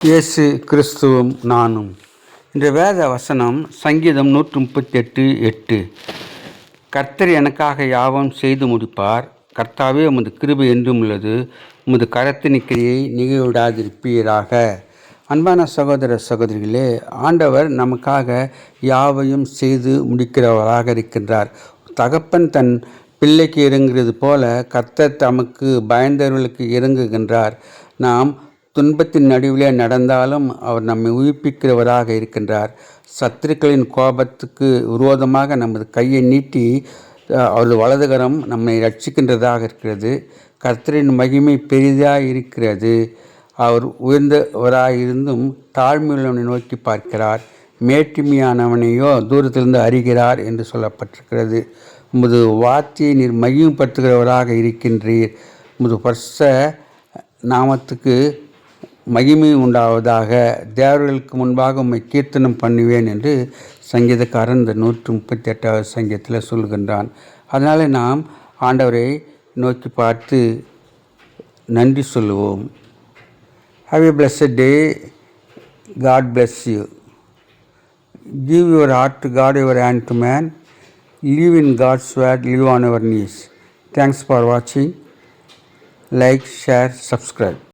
இயேசு கிறிஸ்துவும் நானும். இந்த வேத வசனம் சங்கீதம் 138:8. கர்த்தர் எனக்காக யாவும் செய்து முடிப்பார். கர்த்தாவே, உமது கிருபை என்றும் உள்ளது. உமது கரத்தின் கிரியை நிகழ்விடாதிருப்பீராக. அன்பான சகோதர சகோதரிகளே, ஆண்டவர் நமக்காக யாவையும் செய்து முடிக்கிறவராக இருக்கின்றார். தகப்பன் தன் பிள்ளைக்கு இறங்குகிறது போல கர்த்தர் தமக்கு பயந்தவர்களுக்கு இறங்குகின்றார். நாம் துன்பத்தின் நடுவிலே நடந்தாலும் அவர் நம்மை உயிர்ப்பிக்கிறவராக இருக்கின்றார். சத்துருக்களின் கோபத்துக்கு விரோதமாக நமது கையை நீட்டி அவரது வலதுகரம் நம்மை ரட்சிக்கின்றதாக இருக்கிறது. கர்த்தரின் மகிமை பெரிதாக இருக்கிறது. அவர் உயர்ந்தவராயிருந்தும் தாழ்மையுள்ளவனை நோக்கி பார்க்கிறார். மேட்டிமையானவனையோ தூரத்திலிருந்து அறிகிறார் என்று சொல்லப்பட்டிருக்கிறது. உமது வார்த்தையை நீர் மகிமைப்படுத்துகிறவராக இருக்கின்றீர். உமது பரிசுத்த நாமத்துக்கு மகிமை உண்டாவதாக. தேவர்களுக்கு முன்பாக உம்மை கீர்த்தனம் பண்ணுவேன் என்று சங்கீதக்காரன் இந்த 138வது சங்கீதத்தில் சொல்கின்றான். அதனால் நாம் ஆண்டவரை நோக்கி பார்த்து நன்றி சொல்லுவோம். Have a blessed day. God bless you. Give your heart to God, your hand to man. Live in God's word, live on your knees. Thanks for watching. Like, share, subscribe.